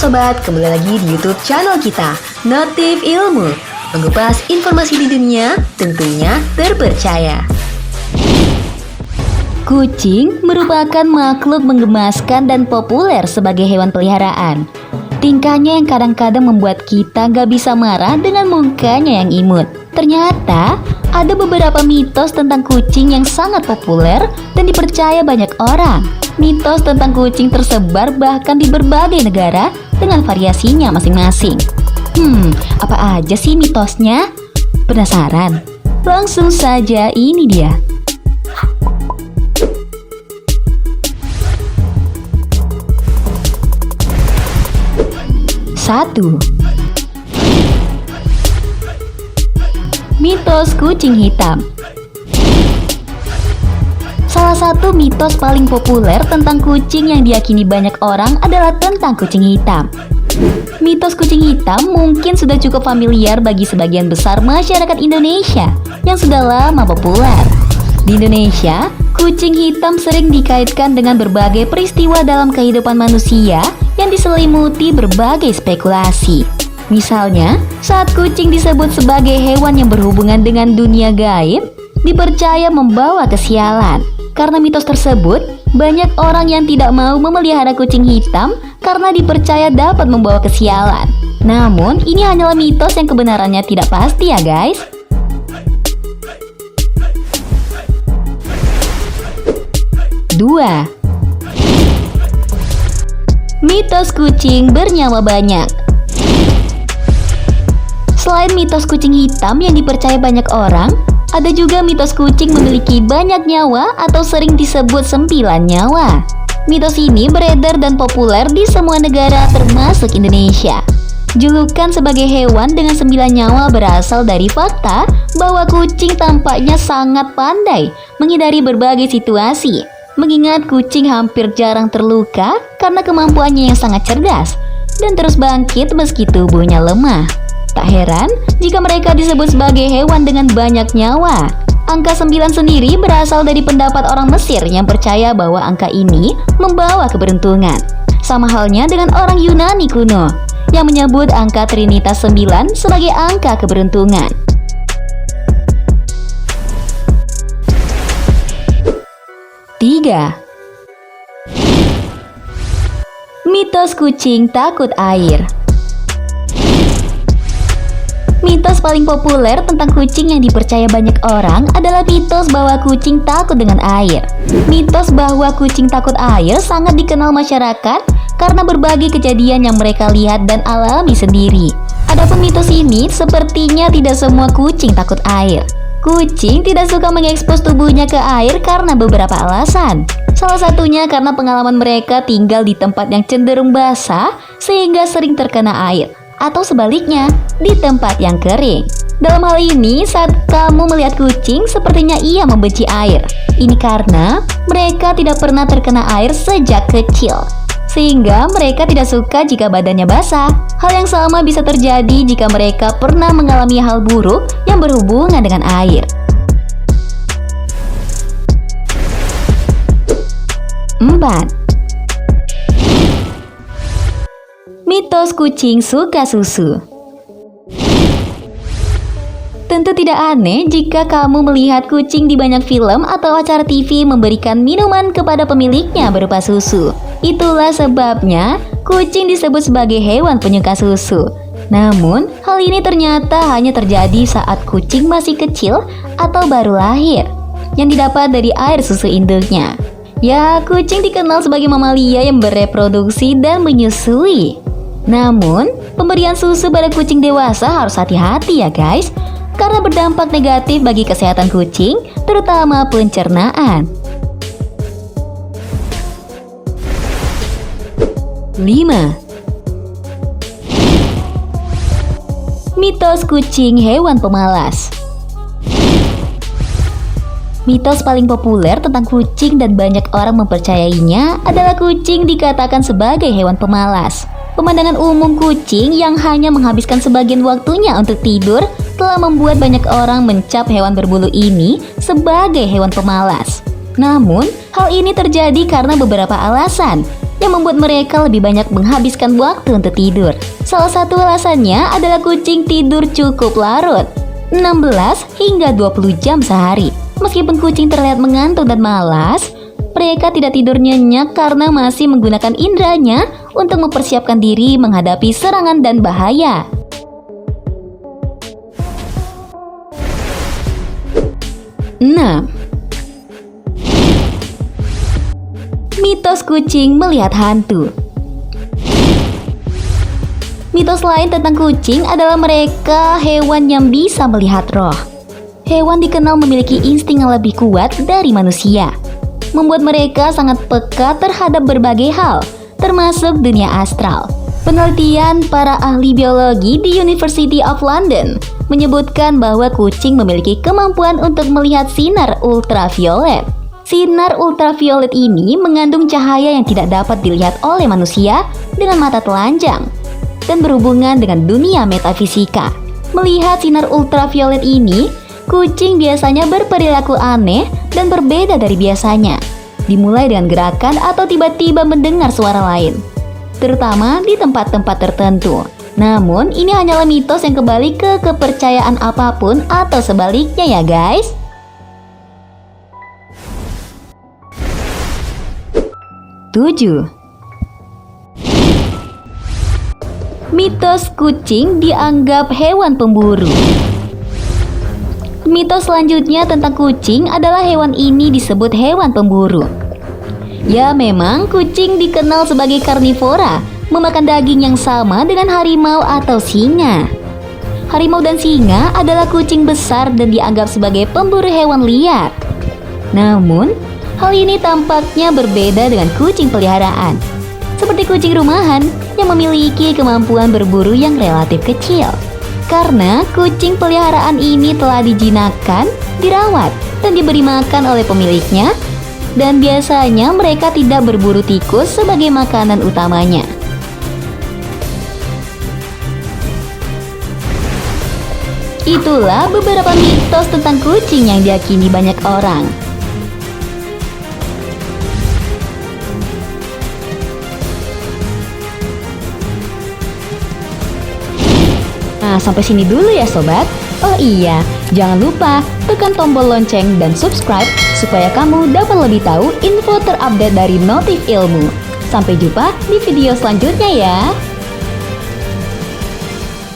sobat, kembali lagi di YouTube channel kita, Notif Ilmu, mengupas informasi di dunia tentunya terpercaya. Kucing merupakan makhluk menggemaskan dan populer sebagai hewan peliharaan. Tingkahnya yang kadang-kadang membuat kita gak bisa marah dengan mukanya yang imut. Ternyata ada beberapa mitos tentang kucing yang sangat populer dan dipercaya banyak orang. Mitos tentang kucing tersebar bahkan di berbagai negara dengan variasinya masing-masing. Apa aja sih mitosnya? Penasaran? Langsung saja, ini dia. Satu. Mitos kucing hitam. Salah satu mitos paling populer tentang kucing yang diyakini banyak orang adalah tentang kucing hitam. Mitos kucing hitam mungkin sudah cukup familiar bagi sebagian besar masyarakat Indonesia yang sudah lama populer. Di Indonesia, kucing hitam sering dikaitkan dengan berbagai peristiwa dalam kehidupan manusia yang diselimuti berbagai spekulasi. Misalnya, saat kucing disebut sebagai hewan yang berhubungan dengan dunia gaib, dipercaya membawa kesialan. Karena mitos tersebut, banyak orang yang tidak mau memelihara kucing hitam karena dipercaya dapat membawa kesialan. Namun, ini hanyalah mitos yang kebenarannya tidak pasti ya guys. Dua. Mitos kucing bernyawa banyak. Selain mitos kucing hitam yang dipercaya banyak orang, ada juga mitos kucing memiliki banyak nyawa atau sering disebut 9 nyawa. Mitos ini beredar dan populer di semua negara termasuk Indonesia. Julukan sebagai hewan dengan 9 nyawa berasal dari fakta bahwa kucing tampaknya sangat pandai menghindari berbagai situasi. Mengingat kucing hampir jarang terluka karena kemampuannya yang sangat cerdas dan terus bangkit meski tubuhnya lemah. Tak heran jika mereka disebut sebagai hewan dengan banyak nyawa. Angka 9 sendiri berasal dari pendapat orang Mesir yang percaya bahwa angka ini membawa keberuntungan. Sama halnya dengan orang Yunani kuno yang menyebut angka Trinitas 9 sebagai angka keberuntungan. 3. Mitos kucing takut air. Mitos paling populer tentang kucing yang dipercaya banyak orang adalah mitos bahwa kucing takut dengan air. Mitos bahwa kucing takut air sangat dikenal masyarakat karena berbagai kejadian yang mereka lihat dan alami sendiri. Adapun mitos ini sepertinya tidak semua kucing takut air. Kucing tidak suka mengekspos tubuhnya ke air karena beberapa alasan. Salah satunya karena pengalaman mereka tinggal di tempat yang cenderung basah sehingga sering terkena air. Atau sebaliknya, di tempat yang kering. Dalam hal ini, saat kamu melihat kucing, sepertinya ia membenci air. Ini karena mereka tidak pernah terkena air sejak kecil, sehingga mereka tidak suka jika badannya basah. Hal yang sama bisa terjadi jika mereka pernah mengalami hal buruk yang berhubungan dengan air. 4. Mitos kucing suka susu. Tentu tidak aneh jika kamu melihat kucing di banyak film atau acara TV memberikan minuman kepada pemiliknya berupa susu. Itulah sebabnya kucing disebut sebagai hewan penyuka susu. Namun, hal ini ternyata hanya terjadi saat kucing masih kecil atau baru lahir, yang didapat dari air susu induknya. Ya, kucing dikenal sebagai mamalia yang bereproduksi dan menyusui. Namun, pemberian susu pada kucing dewasa harus hati-hati ya guys, karena berdampak negatif bagi kesehatan kucing, terutama pencernaan. 5. Mitos kucing hewan pemalas. Mitos paling populer tentang kucing dan banyak orang mempercayainya adalah kucing dikatakan sebagai hewan pemalas. Pemandangan umum kucing yang hanya menghabiskan sebagian waktunya untuk tidur telah membuat banyak orang mencap hewan berbulu ini sebagai hewan pemalas. Namun, hal ini terjadi karena beberapa alasan. yang membuat mereka lebih banyak menghabiskan waktu untuk tidur. Salah satu alasannya adalah kucing tidur cukup larut, 16 hingga 20 jam sehari. Meskipun kucing terlihat mengantuk dan malas, mereka tidak tidur nyenyak karena masih menggunakan inderanya untuk mempersiapkan diri menghadapi serangan dan bahaya. 6. Mitos kucing melihat hantu. Mitos lain tentang kucing adalah mereka hewan yang bisa melihat roh. Hewan dikenal memiliki insting yang lebih kuat dari manusia, membuat mereka sangat peka terhadap berbagai hal, termasuk dunia astral. Penelitian para ahli biologi di University of London menyebutkan bahwa kucing memiliki kemampuan untuk melihat sinar ultraviolet. Sinar ultraviolet ini mengandung cahaya yang tidak dapat dilihat oleh manusia dengan mata telanjang dan berhubungan dengan dunia metafisika. Melihat sinar ultraviolet ini, kucing biasanya berperilaku aneh dan berbeda dari biasanya. Dimulai dengan gerakan atau tiba-tiba mendengar suara lain, terutama di tempat-tempat tertentu. Namun, ini hanyalah mitos yang kembali ke kepercayaan apapun atau sebaliknya ya guys. 7. Mitos kucing dianggap hewan pemburu. Mitos selanjutnya tentang kucing adalah hewan ini disebut hewan pemburu. Ya memang kucing dikenal sebagai karnivora, memakan daging yang sama dengan harimau atau singa. Harimau dan singa adalah kucing besar dan dianggap sebagai pemburu hewan liar. Namun, hal ini tampaknya berbeda dengan kucing peliharaan, seperti kucing rumahan yang memiliki kemampuan berburu yang relatif kecil. Karena kucing peliharaan ini telah dijinakkan, dirawat, dan diberi makan oleh pemiliknya, dan biasanya mereka tidak berburu tikus sebagai makanan utamanya. Itulah beberapa mitos tentang kucing yang diyakini banyak orang. Nah, sampai sini dulu ya sobat. Oh iya, jangan lupa tekan tombol lonceng dan subscribe supaya kamu dapat lebih tahu info terupdate dari Notif Ilmu. Sampai jumpa di video selanjutnya ya.